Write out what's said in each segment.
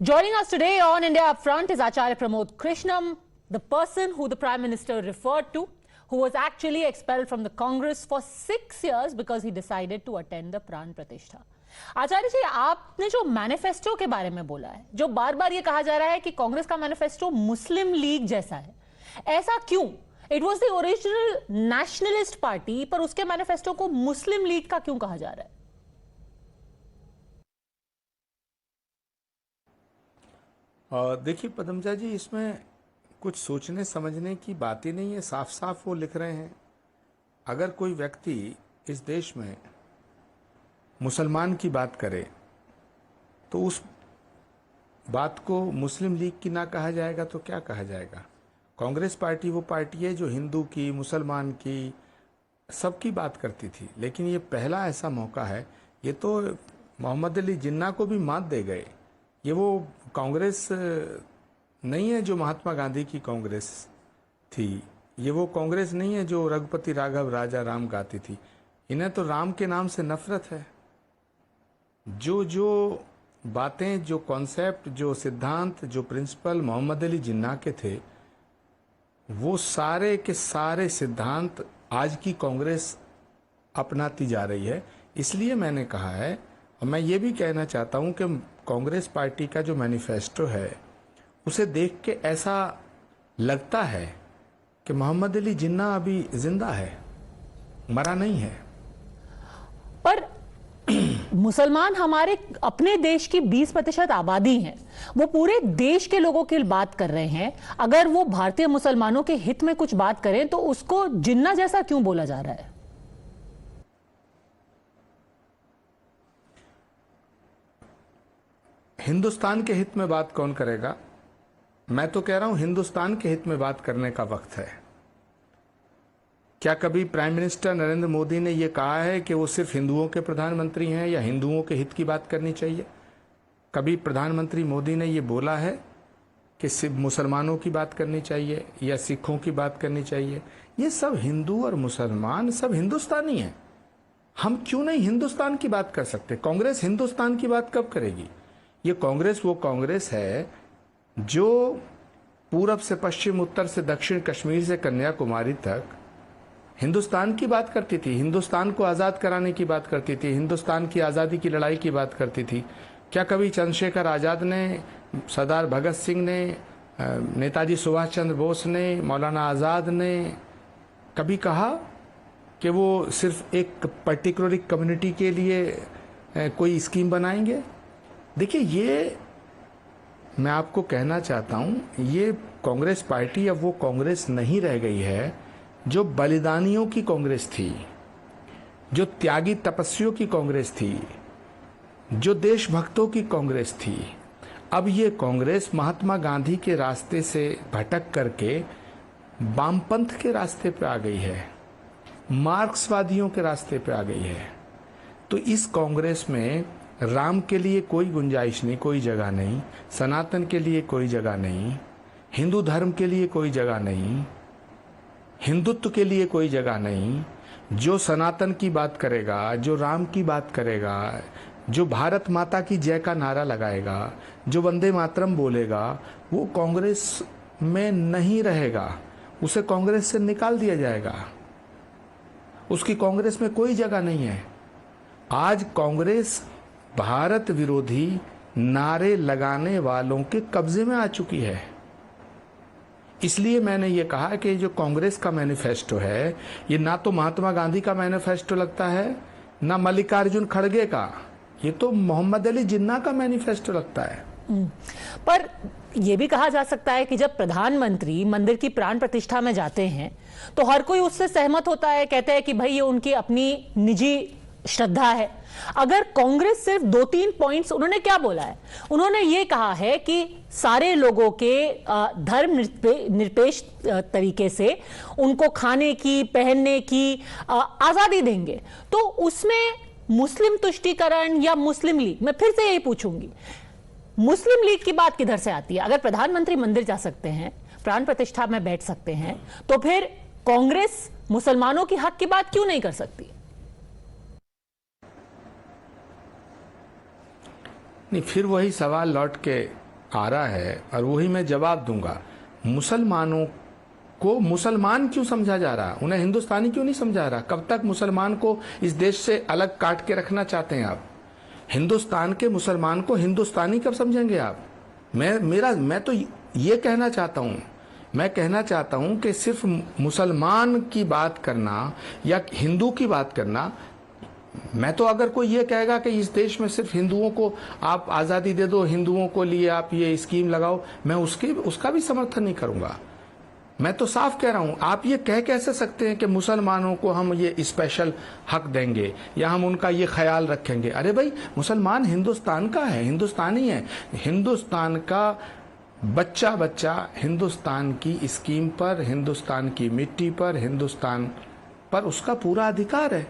Joining us today on India Upfront is Acharya Pramod Krishnam, the person who the Prime Minister referred to, who was actually expelled from the Congress for 6 years because he decided to attend the Pran Pratishtha. आचार्य जी, आपने जो manifesto के बारे में बोला है, जो बार बार ये कहा जा रहा है कि कांग्रेस का मैनिफेस्टो मुस्लिम लीग जैसा है, ऐसा क्यों? It was the original nationalist party, पर उसके मैनिफेस्टो को मुस्लिम लीग का क्यों कहा जा रहा है? देखिए पदमजा जी, इसमें कुछ सोचने समझने की बात ही नहीं है। साफ साफ वो लिख रहे हैं, अगर कोई व्यक्ति इस देश में मुसलमान की बात करे तो उस बात को मुस्लिम लीग की ना कहा जाएगा तो क्या कहा जाएगा? कांग्रेस पार्टी वो पार्टी है जो हिंदू की, मुसलमान की, सबकी बात करती थी, लेकिन ये पहला ऐसा मौका है। ये तो मोहम्मद अली जिन्ना को भी मात दे गए। ये वो कांग्रेस नहीं है जो महात्मा गांधी की कांग्रेस थी। ये वो कांग्रेस नहीं है जो रघुपति राघव राजा राम गाती थी। इन्हें तो राम के नाम से नफरत है। जो बातें, जो कॉन्सेप्ट, जो सिद्धांत, जो प्रिंसिपल मोहम्मद अली जिन्ना के थे, वो सारे के सारे सिद्धांत आज की कांग्रेस अपनाती जा रही है। इसलिए मैंने कहा है, और मैं ये भी कहना चाहता हूं कि कांग्रेस पार्टी का जो मैनिफेस्टो है उसे देख के ऐसा लगता है कि मोहम्मद अली जिन्ना अभी जिंदा है, मरा नहीं है। पर मुसलमान हमारे अपने देश की 20% आबादी है, वो पूरे देश के लोगों की बात कर रहे हैं। अगर वो भारतीय मुसलमानों के हित में कुछ बात करें तो उसको जिन्ना जैसा क्यों बोला जा रहा है? हिंदुस्तान के हित में बात कौन करेगा? मैं तो कह रहा हूं हिंदुस्तान के हित में बात करने का वक्त है। क्या कभी प्राइम मिनिस्टर नरेंद्र मोदी ने यह कहा है कि वो सिर्फ हिंदुओं के प्रधानमंत्री हैं या हिंदुओं के हित की बात करनी चाहिए? कभी प्रधानमंत्री मोदी ने यह बोला है कि सिर्फ मुसलमानों की बात करनी चाहिए या सिखों की बात करनी चाहिए? ये सब हिंदू और मुसलमान सब हिंदुस्तानी हैं। हम क्यों नहीं हिंदुस्तान की बात कर सकते? कांग्रेस हिंदुस्तान की बात कब करेगी? ये कांग्रेस वो कांग्रेस है जो पूरब से पश्चिम, उत्तर से दक्षिण, कश्मीर से कन्याकुमारी तक हिंदुस्तान की बात करती थी, हिंदुस्तान को आज़ाद कराने की बात करती थी, हिंदुस्तान की आज़ादी की लड़ाई की बात करती थी। क्या कभी चंद्रशेखर आज़ाद ने, सरदार भगत सिंह ने, नेताजी सुभाष चंद्र बोस ने, मौलाना आज़ाद ने कभी कहा कि वो सिर्फ एक पर्टिकुलर कम्युनिटी के लिए कोई स्कीम बनाएंगे? देखिए, ये मैं आपको कहना चाहता हूं, ये कांग्रेस पार्टी अब वो कांग्रेस नहीं रह गई है जो बलिदानियों की कांग्रेस थी, जो त्यागी तपस्वियों की कांग्रेस थी, जो देशभक्तों की कांग्रेस थी। अब ये कांग्रेस महात्मा गांधी के रास्ते से भटक करके वामपंथ के रास्ते पे आ गई है, मार्क्सवादियों के रास्ते पे आ गई है। तो इस कांग्रेस में राम के लिए कोई गुंजाइश नहीं, कोई जगह नहीं, सनातन के लिए कोई जगह नहीं, हिंदू धर्म के लिए कोई जगह नहीं, हिंदुत्व के लिए कोई जगह नहीं। जो सनातन की बात करेगा, जो राम की बात करेगा, जो भारत माता की जय का नारा लगाएगा, जो वंदे मातरम बोलेगा, वो कांग्रेस में नहीं रहेगा। उसे कांग्रेस से निकाल दिया जाएगा। उसकी कांग्रेस में कोई जगह नहीं है। आज कांग्रेस भारत विरोधी नारे लगाने वालों के कब्जे में आ चुकी है। इसलिए मैंने ये कहा कि जो कांग्रेस का मैनिफेस्टो है, ये ना तो महात्मा गांधी का मैनिफेस्टो लगता है, ना मल्लिकार्जुन खड़गे का, ये तो मोहम्मद अली जिन्ना का मैनिफेस्टो लगता है। पर यह भी कहा जा सकता है कि जब प्रधानमंत्री मंदिर की प्राण प्रतिष्ठा में जाते हैं तो हर कोई उससे सहमत होता है, कहते हैं कि भाई ये उनकी अपनी निजी श्रद्धा है। अगर कांग्रेस सिर्फ 2-3 पॉइंट्स, उन्होंने क्या बोला है? उन्होंने ये कहा है कि सारे लोगों के धर्म निरपेक्ष तरीके से उनको खाने की, पहनने की आजादी देंगे। तो उसमें मुस्लिम तुष्टीकरण या मुस्लिम लीग, मैं फिर से यही पूछूंगी, मुस्लिम लीग की बात किधर से आती है? अगर प्रधानमंत्री मंदिर जा सकते हैं, प्राण प्रतिष्ठा में बैठ सकते हैं, तो फिर कांग्रेस मुसलमानों की हक की बात क्यों नहीं कर सकती? नहीं, फिर वही सवाल लौट के आ रहा है और वही मैं जवाब दूंगा। मुसलमानों को मुसलमान क्यों समझा जा रहा, उन्हें हिंदुस्तानी क्यों नहीं समझा रहा? कब तक मुसलमान को इस देश से अलग काट के रखना चाहते हैं आप? हिंदुस्तान के मुसलमान को हिंदुस्तानी कब समझेंगे आप? मैं तो ये कहना चाहता हूं, मैं कहना चाहता हूं कि सिर्फ मुसलमान की बात करना या हिंदू की बात करना, मैं तो अगर कोई ये कहेगा कि इस देश में सिर्फ हिंदुओं को आप आज़ादी दे दो, हिंदुओं को लिए आप ये स्कीम लगाओ, मैं उसका भी समर्थन नहीं करूंगा। मैं तो साफ कह रहा हूं, आप ये कह कैसे सकते हैं कि मुसलमानों को हम ये स्पेशल हक देंगे या हम उनका ये ख्याल रखेंगे? अरे भाई, मुसलमान हिंदुस्तान का है, हिंदुस्तानी है। हिंदुस्तान का बच्चा बच्चा हिंदुस्तान की स्कीम पर, हिंदुस्तान की मिट्टी पर, हिंदुस्तान पर उसका पूरा अधिकार है।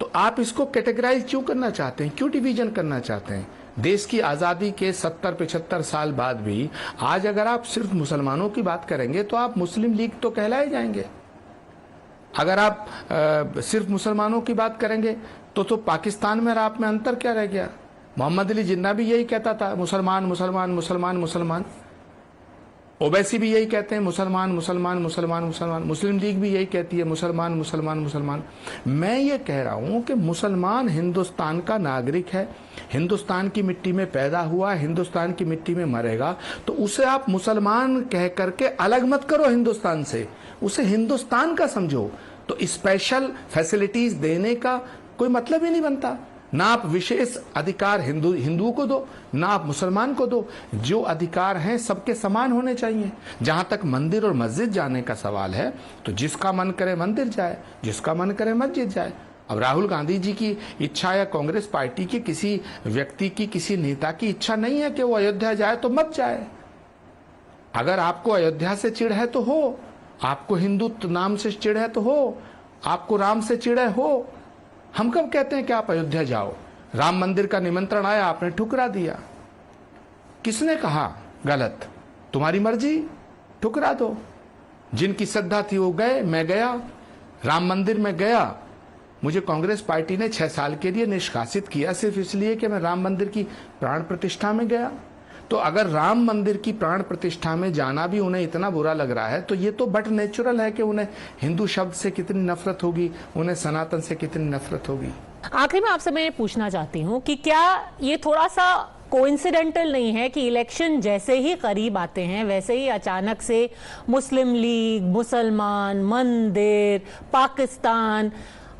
तो आप इसको कैटेगराइज क्यों करना चाहते हैं, क्यों डिवीजन करना चाहते हैं? देश की आज़ादी के 70-75 साल बाद भी आज अगर आप सिर्फ मुसलमानों की बात करेंगे तो आप मुस्लिम लीग तो कहलाए जाएंगे। अगर आप सिर्फ मुसलमानों की बात करेंगे तो पाकिस्तान में और आप में अंतर क्या रह गया? मोहम्मद अली जिन्ना भी यही कहता था, मुसलमान मुसलमान मुसलमान मुसलमान। ओवैसी भी यही कहते हैं, मुसलमान मुसलमान मुसलमान मुसलमान। मुस्लिम लीग भी यही कहती है, मुसलमान मुसलमान मुसलमान। मैं ये कह रहा हूं कि मुसलमान हिंदुस्तान का नागरिक है, हिंदुस्तान की मिट्टी में पैदा हुआ, हिंदुस्तान की मिट्टी में मरेगा, तो उसे आप मुसलमान कह करके अलग मत करो हिंदुस्तान से, उसे हिंदुस्तान का समझो। तो स्पेशल फैसिलिटीज देने का कोई मतलब ही नहीं बनता। ना आप विशेष अधिकार हिंदुओं को दो, ना आप मुसलमान को दो। जो अधिकार हैं सबके समान होने चाहिए। जहां तक मंदिर और मस्जिद जाने का सवाल है तो जिसका मन करे मंदिर जाए, जिसका मन करे मस्जिद जाए। अब राहुल गांधी जी की इच्छा या कांग्रेस पार्टी के किसी व्यक्ति की, किसी नेता की इच्छा नहीं है कि वो अयोध्या जाए तो मत जाए। अगर आपको अयोध्या से चिढ़ है तो हो, आपको हिंदू नाम से चिढ़ है तो हो, आपको राम से चिढ़ है हो। हम कब कहते हैं कि आप अयोध्या जाओ? राम मंदिर का निमंत्रण आया, आपने ठुकरा दिया। किसने कहा गलत? तुम्हारी मर्जी, ठुकरा दो। जिनकी श्रद्धा थी वो गए, मैं गया, राम मंदिर में गया। मुझे कांग्रेस पार्टी ने 6 साल के लिए निष्कासित किया सिर्फ इसलिए कि मैं राम मंदिर की प्राण प्रतिष्ठा में गया। तो अगर राम मंदिर की प्राण प्रतिष्ठा में जाना भी उन्हें इतना बुरा लग रहा है तो ये तो बट नेचुरल है कि उन्हें हिंदू शब्द से कितनी नफरत होगी, उन्हें सनातन से कितनी नफरत होगी। आखिर में आपसे मैं पूछना चाहती हूँ कि क्या ये थोड़ा सा कोइंसिडेंटल नहीं है कि इलेक्शन जैसे ही करीब आते हैं वैसे ही अचानक से मुस्लिम लीग, मुसलमान, मंदिर, पाकिस्तान,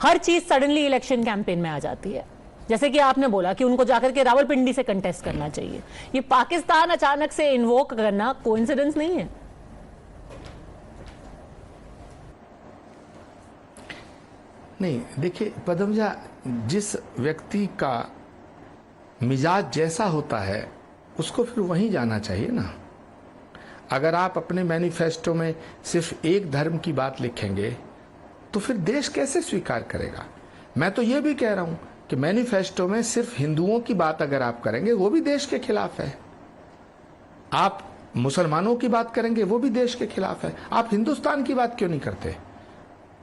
हर चीज सडनली इलेक्शन कैंपेन में आ जाती है? जैसे कि आपने बोला कि उनको जाकर के रावलपिंडी से कंटेस्ट करना चाहिए, ये पाकिस्तान अचानक से इन्वोक करना कोइंसिडेंस नहीं है? नहीं, देखिए पदमजा, जिस व्यक्ति का मिजाज जैसा होता है उसको फिर वहीं जाना चाहिए ना। अगर आप अपने मैनिफेस्टो में सिर्फ एक धर्म की बात लिखेंगे तो फिर देश कैसे स्वीकार करेगा? मैं तो ये भी कह रहा हूं कि मैनिफेस्टो में सिर्फ हिंदुओं की बात अगर आप करेंगे वो भी देश के खिलाफ है। आप मुसलमानों की बात करेंगे वो भी देश के खिलाफ है। आप हिंदुस्तान की बात क्यों नहीं करते?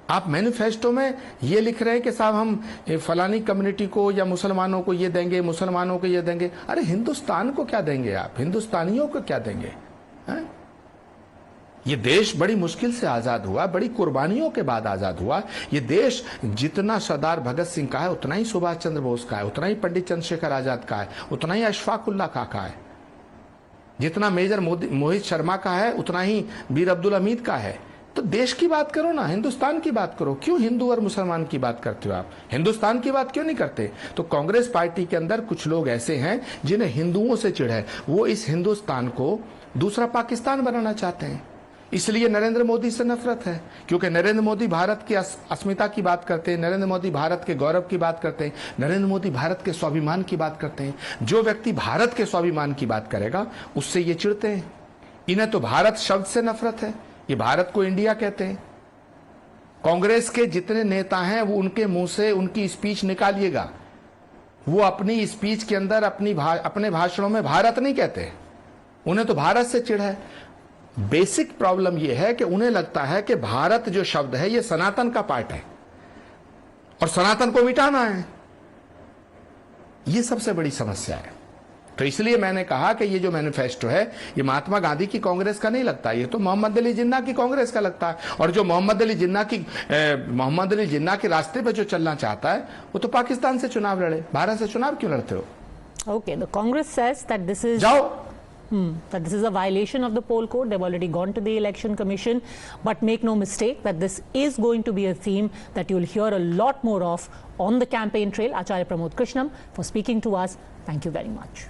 आप मैनिफेस्टो में ये लिख रहे हैं कि साहब हम फलानी कम्युनिटी को या मुसलमानों को ये देंगे, मुसलमानों को ये देंगे। अरे हिंदुस्तान को क्या देंगे आप? हिंदुस्तानियों को क्या देंगे? है? ये देश बड़ी मुश्किल से आजाद हुआ, बड़ी कुर्बानियों के बाद आजाद हुआ। ये देश जितना सरदार भगत सिंह का है उतना ही सुभाष चंद्र बोस का है, उतना ही पंडित चंद्रशेखर आजाद का है, उतना ही अशफाक उल्लाह का है। जितना मेजर मोहित शर्मा का है उतना ही वीर अब्दुल हमीद का है। तो देश की बात करो ना, हिंदुस्तान की बात करो। क्यों हिंदू और मुसलमान की बात करते हो आप? हिंदुस्तान की बात क्यों नहीं करते? तो कांग्रेस पार्टी के अंदर कुछ लोग ऐसे हैं जिन्हें हिंदुओं से चिढ़ है। वो इस हिंदुस्तान को दूसरा पाकिस्तान बनाना चाहते हैं। इसलिए नरेंद्र मोदी से नफरत है, क्योंकि नरेंद्र मोदी भारत की अस्मिता की बात करते हैं, नरेंद्र मोदी भारत के गौरव की बात करते हैं, नरेंद्र मोदी भारत के स्वाभिमान की बात करते हैं। जो व्यक्ति भारत के स्वाभिमान की बात करेगा उससे ये चिढ़ते हैं। इन्हें तो भारत शब्द से नफरत है, ये भारत को इंडिया कहते हैं। कांग्रेस के जितने नेता हैं वो उनके मुंह से उनकी स्पीच निकालिएगा, वो अपनी स्पीच के अंदर अपने भाषणों में भारत नहीं कहते, उन्हें तो भारत से चिढ़ है। बेसिक प्रॉब्लम यह है कि उन्हें लगता है कि भारत जो शब्द है ये सनातन का पार्ट है और सनातन को मिटाना है। ये सबसे बड़ी समस्या है। तो इसलिए मैंने कहा कि ये जो मैनिफेस्टो है ये महात्मा गांधी की कांग्रेस का नहीं लगता, ये तो मोहम्मद अली जिन्ना की कांग्रेस का लगता है। और जो मोहम्मद अली जिन्ना के रास्ते पे जो चलना चाहता है वो तो पाकिस्तान से चुनाव लड़े, भारत से चुनाव क्यों लड़ते हो? Okay, the Congress says that this is जाओ। that this is a violation of the poll code. They've already gone to the election commission, but make no mistake that this is going to be a theme that you'll hear a lot more of on the campaign trail. Acharya Pramod Krishnam for speaking to us. Thank you very much.